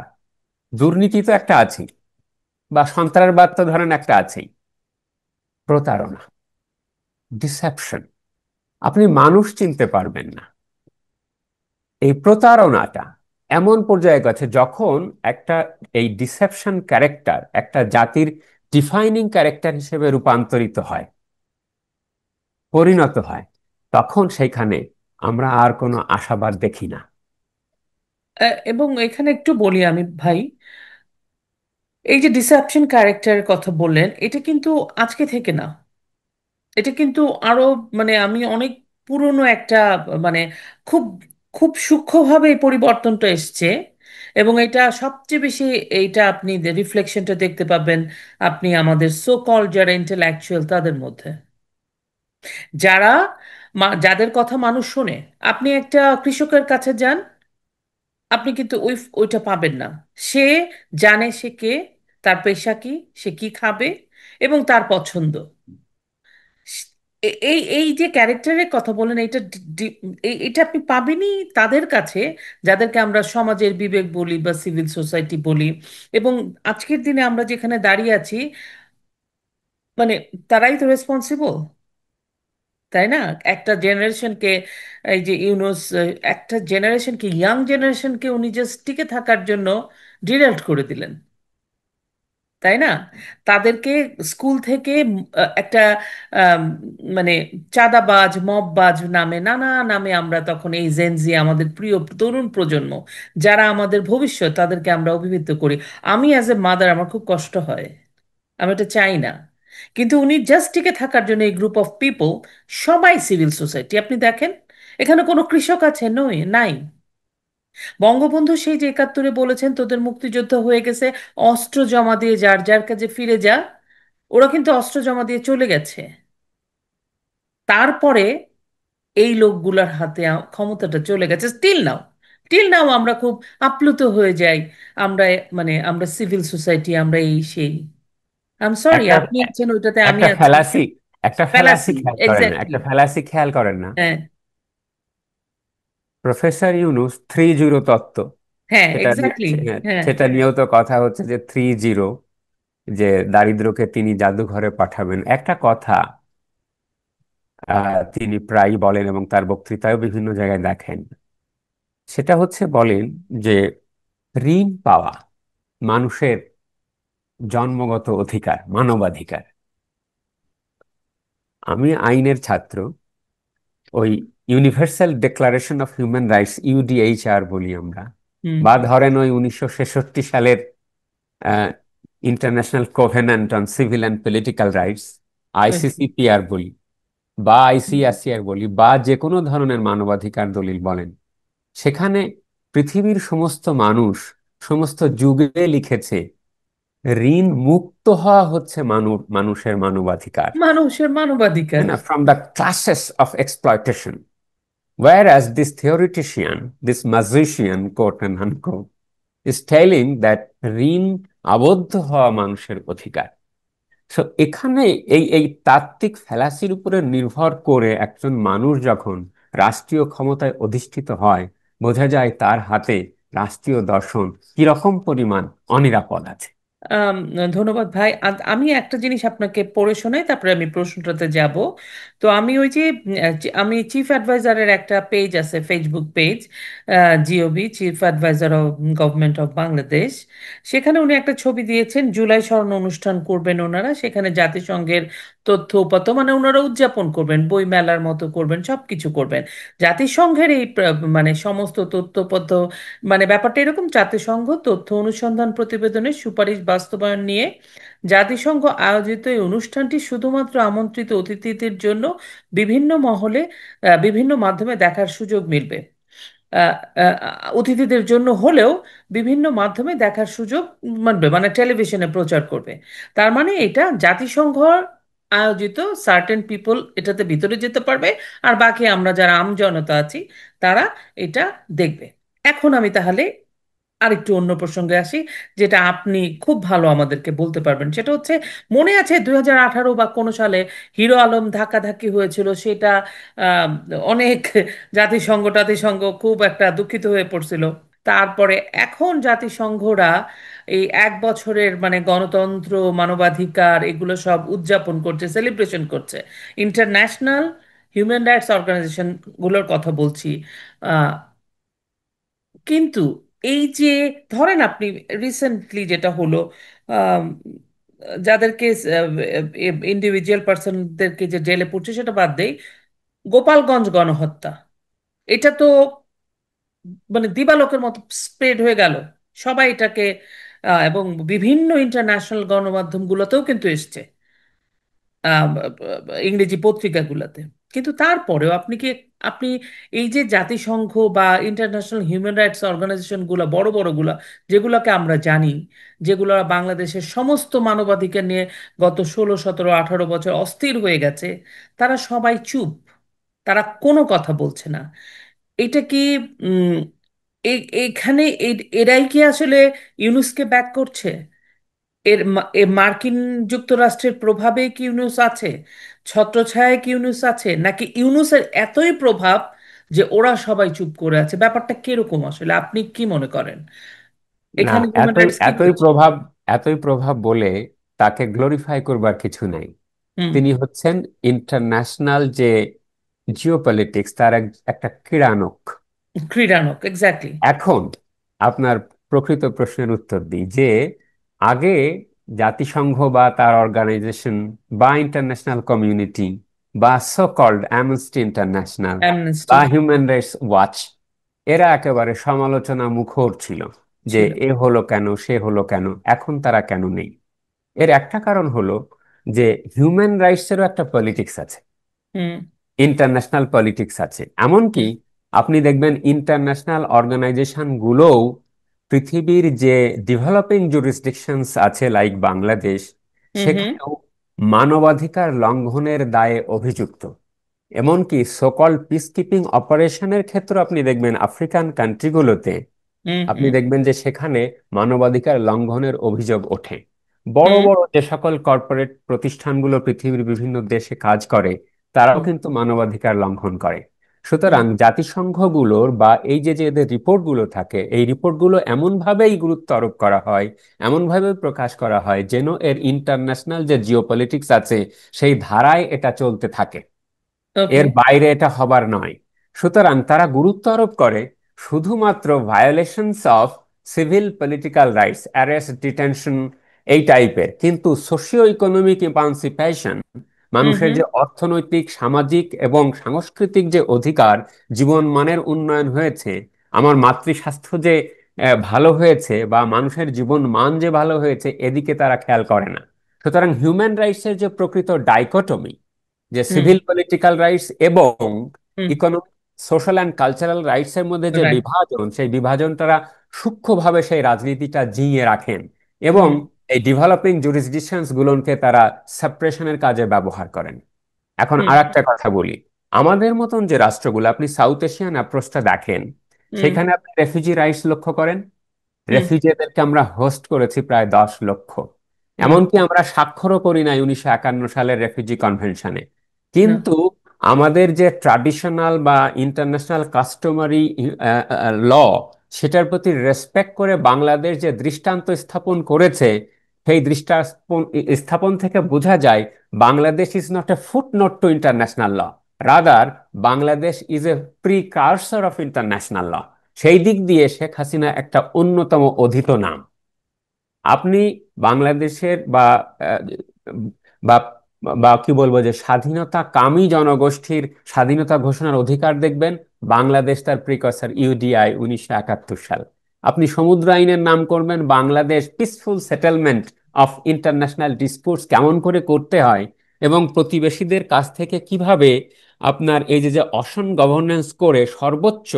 দুর্নীতি তো একটা আছেই, বা সন্ত্রাসবাদ তো ধরেন একটা আছেই, প্রতারণা, ডিসেপশন। আপনি মানুষ চিনতে পারবেন না। এই প্রতারণাটা এমন পর্যায়ে গেছে, যখন একটা এই ডিসেপশন ক্যারেক্টার একটা জাতির ডিফাইনিং ক্যারেক্টার হিসেবে রূপান্তরিত হয়, পরিণত হয়, তখন সেখানে আমরা আর কোনো আশাবাদ দেখি না। এবং এখানে একটু বলি আমি ভাই, এই যে ডিসেপশন ক্যারেক্টারের কথা বললেন, এটা কিন্তু আজকে থেকে না। এটা কিন্তু আরো, মানে আমি অনেক পুরনো একটা, মানে খুব খুব সূক্ষ্মভাবে এই পরিবর্তনটা এসছে। এবং এটা সবচেয়ে বেশি, এইটা আপনি রিফ্লেকশনটা দেখতে পাবেন আপনি আমাদের সো কল যারা ইন্টেলেকচুয়াল তাদের মধ্যে, যারা যাদের কথা মানুষ শোনে। আপনি একটা কৃষকের কাছে যান, আপনি কিন্তু ওইটা পাবেন না। সে জানে সে কে, তার পেশা কি, সে কি খাবে এবং তার পছন্দ। এই এই যে ক্যারেক্টারের কথা বলেন, এটা এটা আপনি পাবেনই তাদের কাছে, যাদেরকে আমরা সমাজের বিবেক বলি বা সিভিল সোসাইটি বলি। এবং আজকের দিনে আমরা যেখানে দাঁড়িয়ে আছি, মানে তারাই তো রেসপন্সিবল, তাই না? একটা জেনারেশনকে, এই যে ইউনুস, একটা জেনারেশনকে, ইয়াং জেনারেশনকে উনি জাস্ট টিকে থাকার জন্য ডিরেক্ট করে দিলেন, তাই না? তাদেরকে স্কুল থেকে একটা আম, মানে চাঁদাবাজ, মববাজ নামে, নানা নামে আমরা তখন এই জেনজি, আমাদের প্রিয় তরুণ প্রজন্ম যারা আমাদের ভবিষ্যৎ, তাদেরকে আমরা অভিহিত করি। আমি অ্যাজ এ মাদার, আমার খুব কষ্ট হয়, আমি এটা চাই না। কিন্তু উনি জাস্ট টিকে থাকার জন্য এই গ্রুপ অফ পিপল, সবাই সিভিল সোসাইটি, আপনি দেখেন এখানে কোনো কৃষক আছে? নই, নাই। বঙ্গবন্ধু সেই যে 71-এ বলেছেন তোদের মুক্তিযুদ্ধ হয়ে গেছে, অস্ত্র জমা দিয়ে যার যার কাছে ফিরে যা, ওরা কিন্তু অস্ত্র জমা দিয়ে চলে গেছে। তারপরে এই লোকগুলার হাতে ক্ষমতাটা চলে গেছে। টিল নাও আমরা খুব আপ্লুত হয়ে যাই। আমরা, মানে আমরা সিভিল সোসাইটি, আমরা এই সেই। আই এম সরি, একটা আপনি আছেন ওইটাতে, আমি একটা আছি। ফ্যালাসি একটা ফ্যালাসি ফ্যালাসি, খেয়াল করেন না, এক্স্যাক্টলি। একটা ফ্যালাসি খেয়াল করেন না। হ্যাঁ, প্রফেসর ইউনুস 3-0 তত্ত্ব, হ্যাঁ, সেটা এক্স্যাক্টলি। হ্যাঁ, সেটা নিয়েও তো কথা হচ্ছে যে 3-0, যে দারিদ্রকে তিনি জাদুঘরে পাঠাবেন। একটা কথা তিনি প্রায়ই বলেন এবং তার বক্তৃতায়ও বিভিন্ন জায়গায় দেখেন, সেটা হচ্ছে বলেন যে ঋণ পাওয়া মানুষের জন্মগত অধিকার, মানবাধিকার। আমি আইনের ছাত্র, ওই universal declaration of human rights, UDHR বলি আমরা, হুম, বা ধরেন ওই 1966 সালের international covenant on civil and political rights, হয়েছে। আইসিসিপিআর বলি, বা আইসিএসসিআর বলি, বা যে কোনো ধরনের মানবাধিকার দলিল বলেন, সেখানে পৃথিবীর সমস্ত মানুষ সমস্ত যুগে লিখেছে ঋণ মুক্ত হওয়া হচ্ছে মানুষের মানবাধিকার, মানুষের মানবাধিকার। তাই না, from the classes of exploitation. Whereas this theoretician, this magician, quote and unquote, is telling that ঋণ আবদ্ধ হওয়া মানুষের অধিকার। সো এখানে এই এই তাত্ত্বিক ফ্যালাসির উপরে নির্ভর করে একজন মানুষ যখন রাষ্ট্রীয় ক্ষমতায় অধিষ্ঠিত হয়, বোঝা যায় তার হাতে রাষ্ট্রীয় দর্শন কিরকম পরিমাণ অনিরাপদ আছে। আম, ধন্যবাদ ভাই। আমি একটা জিনিস আপনাকে পড়ে শোনাই, তারপরে আমি প্রশ্নটাতে যাব। তো আমি ওই যে আমি চিফ অ্যাডভাইজারের একটা পেজ আছে, Facebook page, GOB, chief adviser of government of Bangladesh. সেখানে উনি একটা ছবি দিয়েছেন, জুলাই স্মরণ অনুষ্ঠান করবেন ওনারা, সেখানে জাতিসংঘের তথ্য উপাত্ত মানে ওনারা উদযাপন করবেন, বই মেলার মতো করবেন, সব কিছু করবেন। জাতিসংঘের এই মানে সমস্ত তথ্যপত্র, মানে ব্যাপারটা এরকম, জাতিসংঘ তথ্য অনুসন্ধান প্রতিবেদনের সুপারিশ বাস্তবায়ন নিয়ে জাতিসংঘ আয়োজিত এই অনুষ্ঠানটি শুধুমাত্র আমন্ত্রিত অতিথিদের জন্য বিভিন্ন মহলে, বিভিন্ন মাধ্যমে দেখার সুযোগ মিলবে। আহ, আহ, অতিথিদের জন্য হলেও বিভিন্ন মাধ্যমে দেখার সুযোগ মানবে, মানে টেলিভিশনে প্রচার করবে। তার মানে এটা জাতিসংঘ আয়োজিত, সার্টেন পিপল এটাতে ভিতরে যেতে পারবে, আর বাকি আমরা যারা আমজনতা আছি তারা এটা দেখবে। এখন আমি তাহলে আরেকটু অন্য প্রসঙ্গে আসি, যেটা আপনি খুব ভালো আমাদেরকে বলতে পারবেন। সেটা হচ্ছে, মনে আছে 2018 বা কোনো সালে হিরো আলম ধাক্কাধাক্কি হয়েছিল, সেটা আহ, অনেক জাতিসংঘ টাতিসংঘ খুব একটা দুঃখিত হয়ে পড়ছিল। তারপরে এখন জাতিসংঘরা এই 1 বছরের মানে গণতন্ত্র, মানবাধিকার এগুলো সব উদযাপন করছে, সেলিব্রেশন করছে। ইন্টারন্যাশনাল হিউম্যান রাইটস অর্গানাইজেশন গুলোর কথা বলছি। কিন্তু এই যে ধরেন আপনি রিসেন্টলি যেটা হলো, আম, যাদেরকে ইন্ডিভিজুয়াল পার্সনদেরকে যে জেলে পড়ছে সেটা বাদ দেই, গোপালগঞ্জ গণহত্যা, এটা তো মানে দিবালোকের মতো স্প্রেড হয়ে গেল, সবাই এটাকে এবং বিভিন্ন ইন্টারন্যাশনাল গণমাধ্যমগুলোতেও কিন্তু এসছে, আম, ইংরেজি পত্রিকাগুলোতে। কিন্তু তারপরেও আপনি এই যে জাতিসংঘ বা ইন্টারন্যাশনাল হিউম্যান রাইটস অর্গানাইজেশনগুলো, বড় বড়গুলা, যেগুলোকে আমরা জানি, যেগুলো বাংলাদেশের সমস্ত মানবাধিকার নিয়ে গত 16 17 18 বছর অস্থির হয়ে গেছে, তারা সবাই চুপ, তারা কোনো কথা বলছে না। এটা কি উম এইখানে এরাই কি আসলে ইউনুসকে ব্যাক করছে? মার্কিন যুক্তরাষ্ট্রের প্রভাবে কি ইউনুস আছে, ছত্রছায়ায় কি ইউনুস আছে, নাকি ইউনুসের এতই প্রভাব যে ওরা সবাই চুপ করে আছে? ব্যাপারটা কিরকম আসলে, আপনি কি মনে করেন না, এখানে হিউম্যান এতই রাইটস কি এতই করছে? প্রভাব, এতই প্রভাব বলে তাকে গ্লোরিফাই করবার কিছু নাই। হুম। তিনি হচ্ছেন ইন্টারন্যাশনাল যে জিওপলিটিক্স তার একটা ক্রীড়ানক। ক্রীড়ানক, এক্স্যাক্টলি। এখন আপনার প্রকৃত প্রশ্নের উত্তর দিই যে আগে জাতিসংঘ বা তার অর্গানাইজেশন বা ইন্টারন্যাশনাল কমিউনিটি বা so called Amnesty International Amnesty বা হিউম্যান রাইটস ওয়াচ এরা একেবারে সমালোচনা মুখর ছিল যে ছিল। এ হলো কেন, সে হলো কেন, এখন তারা কেন নেই। এর একটা কারণ হলো যে হিউম্যান রাইটসেরও একটা পলিটিক্স আছে, হুম। ইন্টারন্যাশনাল পলিটিক্স আছে। এমনকি হুম। আপনি দেখবেন ইন্টারন্যাশনাল অর্গানাইজেশন গুলোও পৃথিবীর যে ডেভেলপিং জুরিসডিকশনস আছে লাইক বাংলাদেশ, হুম। হুম। সেখানেও মানবাধিকার লঙ্ঘনের দায়ে অভিযুক্ত। এমনকি সকল পিস কিপিং অপারেশনের ক্ষেত্রে আপনি দেখবেন আফ্রিকান কান্ট্রিগুলোতে হুম। আপনি হুম। দেখবেন যে সেখানে মানবাধিকার লঙ্ঘনের অভিযোগ ওঠে। বড় হুম। বড় যে সকল কর্পোরেট প্রতিষ্ঠানগুলো পৃথিবীর বিভিন্ন দেশে কাজ করে তারাও হুম। কিন্তু মানবাধিকার লঙ্ঘন করে। হুম। সুতরাং জাতিসংঘগুলোর বা এই যে যে এদের রিপোর্টগুলো থাকে, এই রিপোর্টগুলো এমনভাবেই গুরুত্ব আরোপ করা হয়, এমনভাবে প্রকাশ করা হয় যেন এর ইন্টারন্যাশনাল যে জিওপলিটিক্স আছে সেই ধারায় এটা চলতে থাকে, ওকে। এর বাইরে এটা হবার নয়। সুতরাং তারা গুরুত্ব আরোপ করে শুধুমাত্র violations of civil political rights, arrest, detention, এই টাইপের, কিন্তু সোশিও ইকোনমিক ইমানসিপেশন, হুম। মানুষের হুম। যে অর্থনৈতিক, সামাজিক এবং সাংস্কৃতিক যে অধিকার, জীবন মানের উন্নয়ন হয়েছে, আমার মাতৃস্বাস্থ্য যে ভালো হয়েছে বা মানুষের জীবন মান যে ভালো হয়েছে, এদিকে তারা খেয়াল করে না। সুতরাং হিউম্যান রাইটসের যে প্রকৃত ডাইকটমি, যে হুম। সিভিল পলিটিক্যাল রাইটস এবং hmm. Economic, social and cultural rights এর মধ্যে যে রাইট। বিভাজন, সেই বিভাজন তারা সূক্ষ্মভাবে সেই রাজনীতিটা জিইয়ে রাখেন এবং হুম। এই ডেভেলপিং জুরিসডিকশনস গুলোকে তারা সাপ্রেশনের কাজে ব্যবহার করেন। এখন হুম। আর একটা কথা বলি, আমাদের মতন যে রাষ্ট্রগুলো, আপনি সাউথ এশিয়ান অ্যাপ্রোচটা দেখেন, হুম। সেখানে আপনি রেফিউজি রাইটস লক্ষ্য করেন। হুম। রেফিউজিদেরকে আমরা হোস্ট করেছি প্রায় 10 লক্ষ। হুম। এমনকি আমরা স্বাক্ষরও করি নাই 1951 সালের রেফিউজি কনভেনশনে। না। কিন্তু আমাদের যে ট্র্যাডিশনাল বা ইন্টারন্যাশনাল কাস্টমারি ল, সেটার প্রতি রেসপেক্ট করে বাংলাদেশ যে দৃষ্টান্ত স্থাপন করেছে, সেই স্থাপন থেকে বোঝা যায় Bangladesh is not a footnote to international law, rather Bangladesh is a precursor of international law. সেই দিক দিয়ে শেখ হাসিনা একটা অন্যতম অধীত নাম। আপনি বাংলাদেশের আহ, বা বা কি বলবো যে স্বাধীনতা কামী জনগোষ্ঠীর স্বাধীনতা ঘোষণার অধিকার দেখবেন, বাংলাদেশ তার প্রিকসর ইউডিআই 1971 সাল। আপনি সমুদ্র আইনের নাম করবেন, Bangladesh peaceful settlement of international disputes কেমন করে করতে হয় এবং প্রতিবেশীদের কাছ থেকে কিভাবে আপনার এই যে যে অসম গভর্নেন্স করে সর্বোচ্চ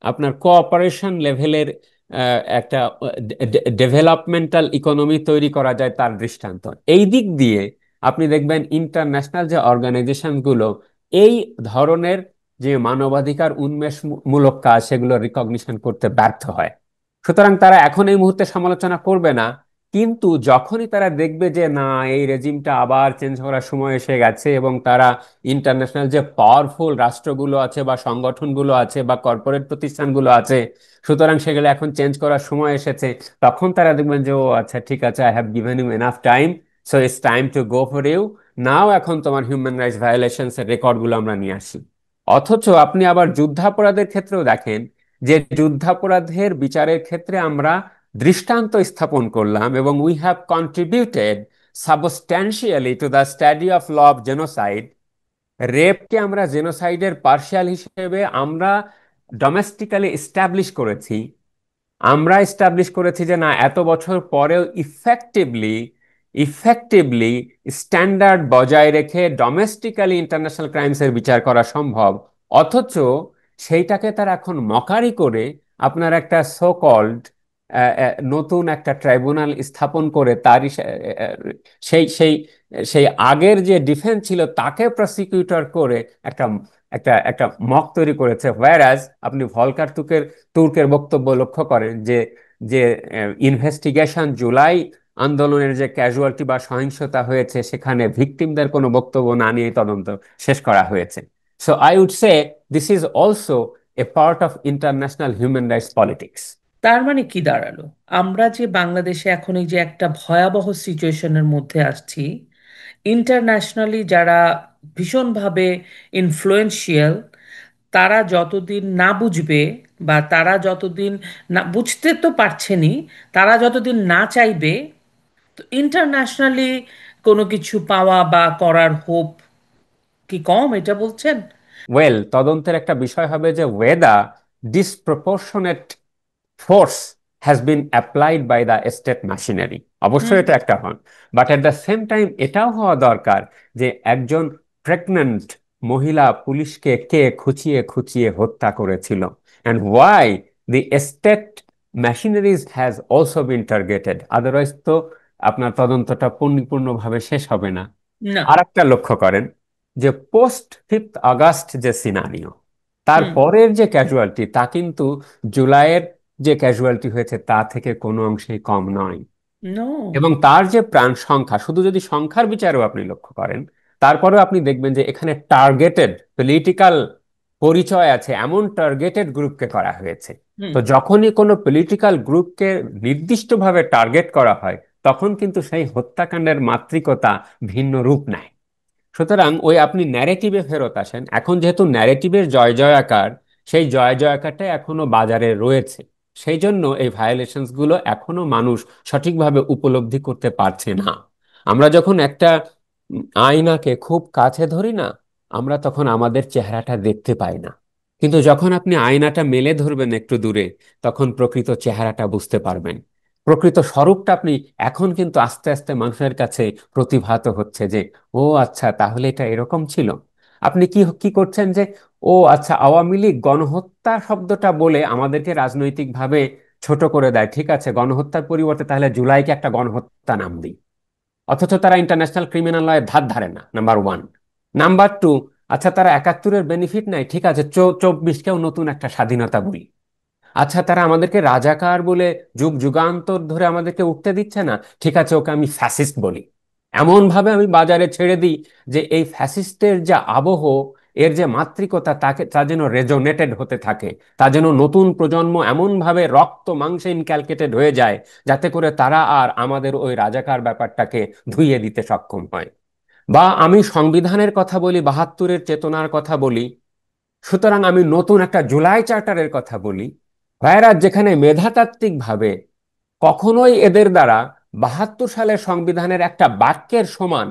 আপনার কোঅপারেশন লেভেলের একটা ডেভেলপমেন্টাল ইকোনমি তৈরি করা যায় তার দৃষ্টান্ত। এই দিক দিয়ে আপনি দেখবেন ইন্টারন্যাশনাল যে অর্গানাইজেশন গুলো এই ধরনের যে মানবাধিকার উন্মেষমূলক কাজ সেগুলো রিকগনিশন করতে ব্যর্থ হয়। সুতরাং তারা এখন এই মুহূর্তে সমালোচনা করবে না, কিন্তু যখনই তারা দেখবে যে না, এই রেজিমটা আবার চেঞ্জ করার সময় এসে গেছে এবং তারা ইন্টারন্যাশনাল যে পাওয়ারফুল রাষ্ট্রগুলো আছে বা সংগঠনগুলো আছে বা কর্পোরেট প্রতিষ্ঠানগুলো আছে, সুতরাং সেগুলো এখন চেঞ্জ করার সময় এসেছে, তখন তারা দেখবেন যে ও আচ্ছা ঠিক আছে, I have given you enough time, so it's time to go for you now, এখন তোমার হিউম্যান রাইটস ভায়োলেশনস এর রেকর্ডগুলো আমরা নিয়ে আসি। অথচ আপনি আবার যুদ্ধাপরাধের ক্ষেত্রেও দেখেন যে যুদ্ধাপরাধের বিচারের ক্ষেত্রে আমরা দৃষ্টান্ত স্থাপন করলাম এবং we have contributed substantially to the study of law of genocide. রেপকে আমরা জেনোসাইডের পার্শিয়াল হিসেবে আমরা ডোমেস্টিক্যালি এস্টাবলিশ করেছি। আমরা এস্টাবলিশ করেছি যে না, এত বছর পরেও ইফেক্টিভলি ইফেক্টিভলি স্ট্যান্ডার্ড বজায় রেখে ডোমেস্টিক্যালি ইন্টারন্যাশনাল ক্রাইমসের বিচার করা সম্ভব। অথচ সেইটাকে তারা এখন মকারি করে আপনার একটা সো কল্ড নতুন একটা ট্রাইব্যুনাল স্থাপন করে তারই সেই সেই সেই আগের যে ডিফেন্স ছিল তাকে প্রসিকিউটর করে একটা একটা একটা মক তৈরি করেছে। হোয়ারাজ আপনি ভলকার তুর্কের বক্তব্য লক্ষ্য করেন যে যে ইনভেস্টিগেশন জুলাই আন্দোলনের যে ক্যাজুয়ালিটি বা সহিংসতা হয়েছে সেখানে ভিকটিমদের কোনো বক্তব্য না নিয়ে তদন্ত শেষ করা হয়েছে। So I would say this is also a part of international human rights politics. তার মানে কি দাঁড়ালো? আমরা যে বাংলাদেশে এখন এই যে একটা ভয়াবহ সিচুয়েশনের মধ্যে আসছি, ইন্টারন্যাশনালি যারা ভীষণভাবে ইনফ্লুয়েন্সিয়াল, তারা যতদিন না বুঝবে, বা তারা যতদিন না বুঝতে তো পারছেনই, তারা যতদিন না চাইবে, তো ইন্টারন্যাশনালি কোনো কিছু পাওয়া বা করার হোপ কি কম, এটা বলছেন? ওয়েল, তদন্তের একটা বিষয় হবে যে whether disproportionate force has been applied by the state machinery. Hmm. অবশ্যই এটা একটা হন, but at the same time এটাও হওয়া দরকার যে একজন প্রেগন্যান্ট মহিলা পুলিশকে কে খুঁচিয়ে খুঁচিয়ে হত্যা করেছিল, and why the state machineries has also been targeted. Otherwise তো আপনার তদন্তটা পরিপূর্ণভাবে শেষ হবে না। না। আর একটা লক্ষ্য করেন যে পোস্ট 5 আগস্ট যে সিনারিও, হুম। তারপরের যে ক্যাজুয়ালিটি তা কিন্তু জুলাইয়ের যে ক্যাজুয়ালিটি হয়েছে তা থেকে কোনো অংশেই কম নয়। নো। এবং তার যে প্রাণ সংখ্যা, শুধু যদি সংখ্যার বিচারেও আপনি লক্ষ্য করেন, তারপরেও আপনি দেখবেন যে এখানে টার্গেটেড পলিটিক্যাল পরিচয় আছে, এমন টার্গেটেড গ্রুপকে করা হয়েছে। হুম। তো যখনই কোনো পলিটিক্যাল গ্রুপকে নির্দিষ্টভাবে টার্গেট করা হয়, তখন কিন্তু সেই হত্যাকাণ্ডের মাত্রিকতা ভিন্ন রূপ নেয়। সুতরাং ওই আপনি ন্যারেটিভে ফেরত আসেন, এখন যেহেতু ন্যারেটিভের জয় জয়াকার, সেই জয় জয়াকারটা এখনো বাজারে রয়েছে। সেই জন্য এই ভায়োলেশনস গুলো এখনো মানুষ সঠিকভাবে উপলব্ধি করতে পারছে না। আমরা যখন একটা আয়নাকে খুব কাছে ধরি না, আমরা তখন আমাদের চেহারাটা দেখতে পাই না, কিন্তু যখন আপনি আয়নাটা মেলে ধরবেন একটু দূরে, তখন প্রকৃত চেহারাটা বুঝতে পারবেন। প্রকৃত স্বরূপটা আপনি এখন কিন্তু আস্তে আস্তে মানুষের কাছে প্রতিভাত হচ্ছে যে ও আচ্ছা, তাহলে এটা এরকম ছিল। আপনি কি কি করছেন যে ও আচ্ছা, আওয়ামী লীগ গণহত্যা শব্দটা বলে আমাদেরকে রাজনৈতিকভাবে ছোট করে দেয়, ঠিক আছে গণহত্যার পরিবর্তে তাহলে জুলাইকে একটা গণহত্যা নাম দিই। অথচ তারা ইন্টারন্যাশনাল ক্রিমিনাল লয়ের ধার ধারে না, নাম্বার ওয়ান। নাম্বার টু, আচ্ছা তারা 71-এর বেনিফিট নাই, ঠিক আছে 24-কেও নতুন একটা স্বাধীনতা বলি। আচ্ছা তারা আমাদেরকে রাজাকার বলে যুগ যুগান্তর ধরে আমাদেরকে উঠতে দিচ্ছে না, ঠিক আছে ওকে আমি ফ্যাসিস্ট বলি। এমন ভাবে আমি বাজারে ছেড়ে দিই যে এই ফ্যাসিস্টের যা আবহ, এর যে মাত্রিকতা তাকে তা যেন রেজোনেটেড হতে থাকে, তা যেন নতুন প্রজন্ম এমনভাবে রক্ত মাংসে ইনক্যালকেটেড হয়ে যায় যাতে করে তারা আর আমাদের ওই রাজাকার ব্যাপারটাকে ধুইয়ে দিতে সক্ষম হয়। বা আমি সংবিধানের কথা বলি, 72-এর চেতনার কথা বলি, সুতরাং আমি নতুন একটা জুলাই চার্টারের কথা বলি। ভাইয়েরা, যেখানে মেধাতাত্ত্বিক ভাবে কখনোই এদের দ্বারা 72 সালের সংবিধানের একটা বাক্যের সমান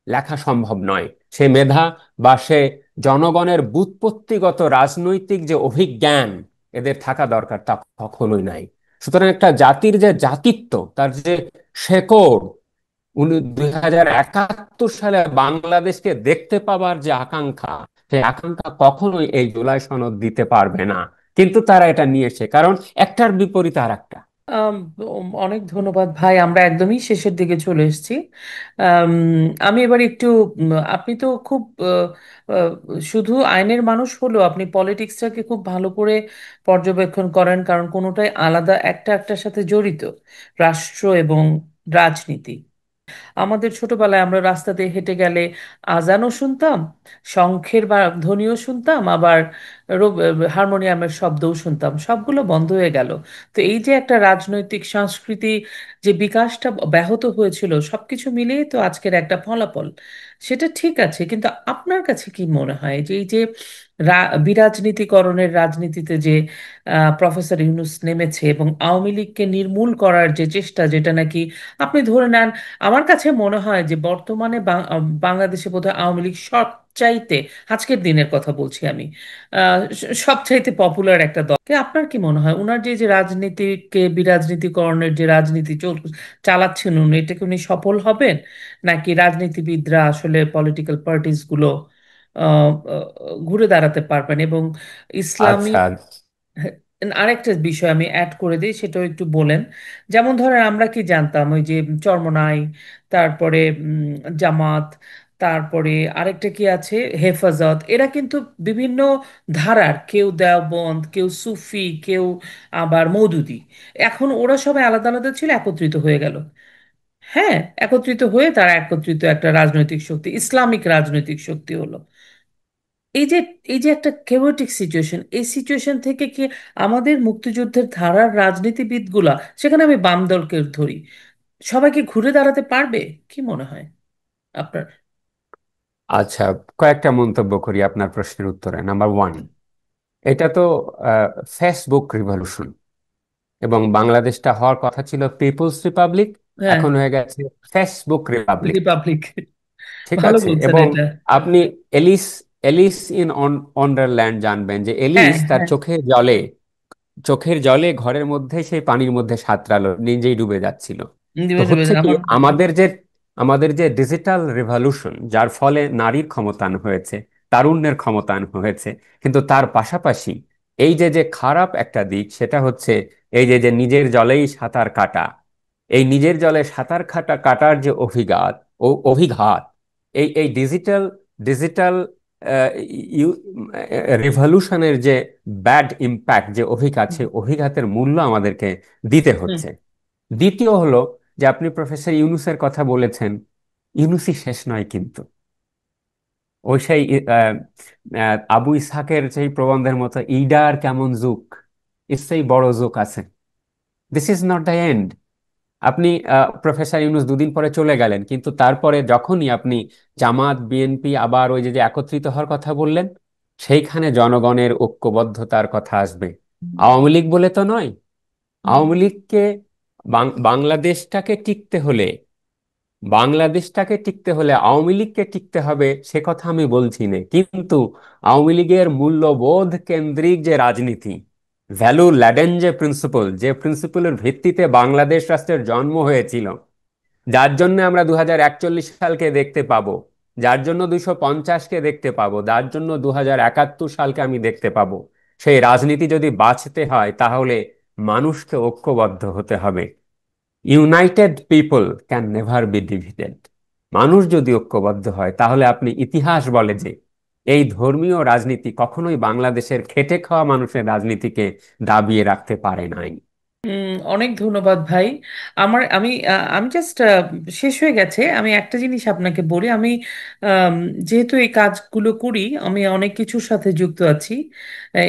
লেখা সম্ভব নয়, সে মেধা বা সে জনগণের ব্যুৎপত্তিগত রাজনৈতিক যে অভিজ্ঞান এদের থাকা দরকার তা কখনোই নাই। সুতরাং একটা জাতির যে জাতিত্ব, তার যে শেকড়, 2071 সালে বাংলাদেশকে দেখতে পাবার যে আকাঙ্ক্ষা, সেই আকাঙ্ক্ষা কখনোই এই জুলাই সনদ দিতে পারবে না। কিন্তু তারা এটা নিয়ে এসে, কারণ একটার বিপরীতে আর একটা। আম, অনেক ধন্যবাদ ভাই, আমরা একদমই শেষের দিকে চলে এসেছি। আম, আমি এবার একটু আপনি তো খুব আহ, শুধু আইনের মানুষ হলেও আপনি পলিটিক্সটাকে খুব ভালো করে পর্যবেক্ষণ করেন, কারণ কোনোটাই আলাদা একটা একটার সাথে জড়িত, রাষ্ট্র এবং রাজনীতি। আমাদের ছোটবেলায় আমরা রাস্তা দিয়ে হেঁটে গেলে আজানও শুনতাম, শঙ্খের বা ধ্বনিও শুনতাম, আবার হারমোনিয়ামের শব্দও শুনতাম, সবগুলো বন্ধ হয়ে গেল। তো এই যে একটা রাজনৈতিক সংস্কৃতি যে বিকাশটা ব্যাহত হয়েছিল, সবকিছু মিলিয়ে তো আজকের একটা ফলাফল। সেটা ঠিক আছে, কিন্তু আপনার কাছে কি মনে হয় যে এই যে বিরাজনীতিকরণের রাজনীতিতে যে প্রফেসর ইউনূস নেমেছে এবং আওয়ামী লীগকে নির্মূল করার যে চেষ্টা, যেটা নাকি আপনি ধরে নেন, আমার কাছে মনে হয় যে বর্তমানে বাংলাদেশে বোধহয় আওয়ামী লীগ সবচাইতে, আজকের দিনের কথা বলছি আমি, সবচাইতে পপুলার একটা দল। আপনার কি মনে হয় ওনার যে যে রাজনীতিকে বিরাজনীতিকরণের যে রাজনীতি চালাচ্ছেন উনি, এটাকে উনি সফল হবেন, নাকি রাজনীতিবিদরা আসলে পলিটিক্যাল পার্টিস গুলো ঘুরে দাঁড়াতে পারবেন? এবং ইসলামী আচ্ছা। হ্যাঁ, আরেকটা বিষয় আমি অ্যাড করে দিই, সেটাও একটু বলেন। যেমন ধরেন আমরা কি জানতাম ওই যে চরমনাই, তারপরে জামাত, তারপরে আরেকটা কি আছে, হেফাজত, এরা কিন্তু বিভিন্ন ধারার, কেউ দেওবন্দ, কেউ সুফি, কেউ আবার মৌদুদি। এখন ওরা সবাই আলাদা আলাদা ছিল, একত্রিত হয়ে গেল। হ্যাঁ, একত্রিত হয়ে তারা একত্রিত একটা রাজনৈতিক শক্তি, ইসলামিক রাজনৈতিক শক্তি হলো। এই যে এই যে একটা কেওয়েটিক সিচুয়েশন, এই সিচুয়েশন থেকে কি আমাদের মুক্তিযুদ্ধের ধারার রাজনীতিবিদগুলা, সেখানে আমি বাম দলকে ধরি, সবাইকে ঘুরে দাঁড়াতে পারবে? কি মনে হয় আপনার? আচ্ছা, কয়েকটা মন্তব্য করি আপনার প্রশ্নের উত্তরে। নাম্বার ওয়ান, এটা তো ফেসবুক রিভলিউশন, এবং বাংলাদেশটা হওয়ার কথা ছিল পিপলস রিপাবলিক, হ্যাঁ, এখন হয়ে গেছে ফেসবুক রিপাবলিক। রিপাবলিক। ঠিক ভালো আছে। বলছেন এবং এটা। আপনি এলিস এলিস ইন ওয়ান্ডারল্যান্ড জানবেন, যে হ্যাঁ, এলিস তার হ্যাঁ, চোখের জলে ঘরের মধ্যে সেই পানির মধ্যে সাঁতরালো, নিজেই ডুবে যাচ্ছিল। তো বুঝে হচ্ছে বুঝে কি, আমার। আমাদের যে ডিজিটাল রিভলিউশন, যার ফলে নারীর ক্ষমতায়ন হয়েছে, তারুণ্যের ক্ষমতায়ন হয়েছে, কিন্তু তার পাশাপাশি এই যে যে খারাপ একটা দিক, সেটা হচ্ছে এই যে যে নিজের জলেই সাঁতার কাটা, এই নিজের জলে সাঁতার কাটার যে অভিঘাত, এই এই ডিজিটাল ডিজিটাল রিভলিউশনের যে ব্যাড ইম্প্যাক্ট, যে অভিঘাত, সেই অভিঘাতের মূল্য আমাদেরকে দিতে হুম, হচ্ছে। দ্বিতীয় হলো যে আপনি প্রফেসর ইউনূসের কথা বলেছেন, ইউনূসই শেষ নয় কিন্তু। ওই সেই আবু ইসহাকের সেই প্রবন্ধের মতো, ইডার কেমন যুগ, এর সেই বড় যুগ আছে। This is not the end. আপনি প্রফেসর ইউনূস দুদিন পরে চলে গেলেন, কিন্তু তারপরে যখনই আপনি জামাত বিএনপি আবার ওই যে যে একত্রিত হওয়ার কথা বললেন, সেইখানে জনগণের ঐক্যবদ্ধতার কথা আসবে। আওয়ামী লীগ বলে তো নয়। আওয়ামী লীগকে, বাংলাদেশটাকে টিকতে হলে, আওয়ামী লীগকে টিকতে হবে সে কথা আমি বলছি না, কিন্তু আওয়ামী লীগের মূল্যবোধ কেন্দ্রিক যে রাজনীতি, ভ্যালু ল্যাডেন যে প্রিন্সিপল, যে প্রিন্সিপলের ভিত্তিতে বাংলাদেশ রাষ্ট্রের জন্ম হয়েছিল, যার জন্য আমরা 2041 সালকে দেখতে পাবো, যার জন্য 250-কে দেখতে পাবো, যার জন্য 2071 সালকে আমি দেখতে পাবো, সেই রাজনীতি যদি বাঁচতে হয় তাহলে মানুষকে ঐক্যবদ্ধ হতে হবে। United people can never be divided. মানুষ যদি ঐক্যবদ্ধ হয়, তাহলে আপনি, ইতিহাস বলে যে এই ধর্মীয় রাজনীতি কখনোই বাংলাদেশের খেটে খাওয়া মানুষের রাজনীতিকে দাবিয়ে রাখতে পারে নাই। অনেক ধন্যবাদ ভাই। আমি জাস্ট শেষ হয়ে গেছে, আমি একটা জিনিস আপনাকে বলি। আমি আম, যেহেতু এই কাজগুলো করি, আমি অনেক কিছুর সাথে যুক্ত আছি।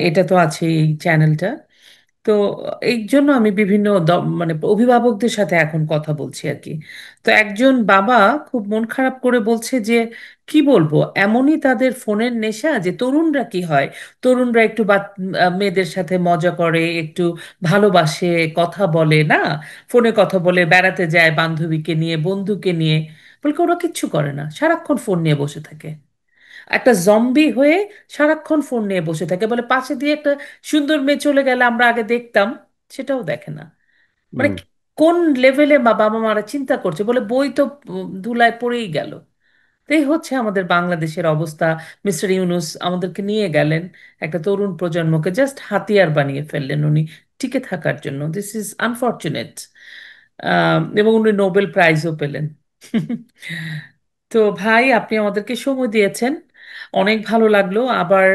এটা তো আছে এই চ্যানেলটা। তো এই জন্য আমি বিভিন্ন মানে অভিভাবকদের সাথে এখন কথা বলছি আর কি। তো একজন বাবা খুব মন খারাপ করে বলছে যে কি বলবো, এমনই তাদের ফোনের নেশা যে তরুণরা কি হয়, তরুণরা একটু মেয়েদের সাথে মজা করে, একটু ভালোবাসে, কথা বলে না, ফোনে কথা বলে, বেড়াতে যায় বান্ধবীকে নিয়ে, বন্ধুকে নিয়ে, বলকে ওরা কিচ্ছু করে না, সারাক্ষণ ফোন নিয়ে বসে থাকে। একটা জম্বি হয়ে সারাক্ষণ ফোন নিয়ে বসে থাকে, বলে পাশে দিয়ে একটা সুন্দর মেয়ে চলে গেলে আমরা আগে দেখতাম, সেটাও দেখে না। মানে হুম। কোন লেভেলে বাবা মারা চিন্তা করছে, বলে বই তো ধুলায় পড়েই গেল। তো এই হচ্ছে আমাদের বাংলাদেশের অবস্থা। মিস্টার ইউনুস আমাদেরকে নিয়ে গেলেন, একটা তরুণ প্রজন্মকে জাস্ট হাতিয়ার বানিয়ে ফেললেন উনি টিকে থাকার জন্য। This is unfortunate. এবং উনি নোবেল প্রাইজও পেলেন। তো ভাই, আপনি আমাদেরকে সময় দিয়েছেন, অনেক ভালো লাগলো। আবার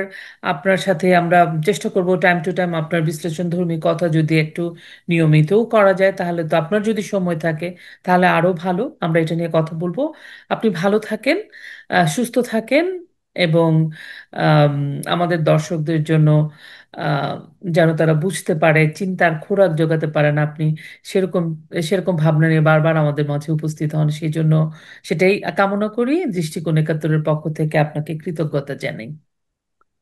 আপনার সাথে আমরা চেষ্টা করব টাইম টু টাইম আপনার বিশ্লেষণধর্মী কথা যদি একটু নিয়মিতও করা যায়, তাহলে তো আপনার যদি সময় থাকে তাহলে আরো ভালো, আমরা এটা নিয়ে কথা বলবো। আপনি ভালো থাকেন, সুস্থ থাকেন, এবং আম, আমাদের দর্শকদের জন্য আহ, যেন তারা বুঝতে পারে, চিন্তার খোরাক জোগাতে পারেন আপনি, সেরকম সেরকম ভাবনা নিয়ে বারবার আমাদের মাঝে উপস্থিত হন। সেই জন্য সেটাই কামনা করি। দৃষ্টিকোণ একাত্তরের পক্ষ থেকে আপনাকে কৃতজ্ঞতা জানাই।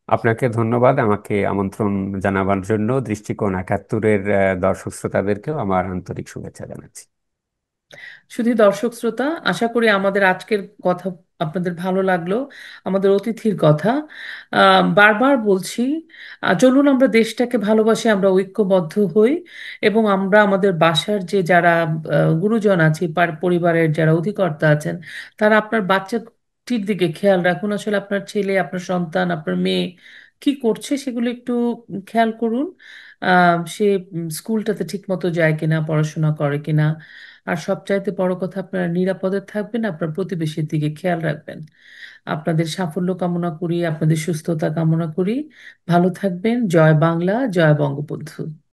আপনাকে ধন্যবাদ আমাকে আমন্ত্রণ জানাবার জন্য। দৃষ্টিকোণ একাত্তরের দর্শক শ্রোতাদেরকেও আমার আন্তরিক শুভেচ্ছা জানাচ্ছি। শুধু দর্শক শ্রোতা, আশা করি আমাদের আজকের কথা আপনাদের ভালো লাগলো। আমাদের অতিথির কথা বারবার বলছি, চলুন আমরা দেশটাকে ভালোবাসি, আমরা ঐক্যবদ্ধ হই, এবং আমরা আমাদের বাসার যে যারা গুরুজন আছে, পরিবারের যারা অধিকর্তা আছেন, তারা আপনার বাচ্চাটির দিকে খেয়াল রাখুন। আসলে আপনার ছেলে, আপনার সন্তান, আপনার মেয়ে কি করছে সেগুলো একটু খেয়াল করুন। সে স্কুলটাতে ঠিক মতো যায় কিনা, পড়াশোনা করে কিনা। আর সবচাইতে বড় কথা, আপনারা নিরাপদে থাকবেন, আপনার প্রতিবেশীর দিকে খেয়াল রাখবেন। আপনাদের সাফল্য কামনা করি, আপনাদের সুস্থতা কামনা করি। ভালো থাকবেন। জয় বাংলা, জয় বঙ্গবন্ধু।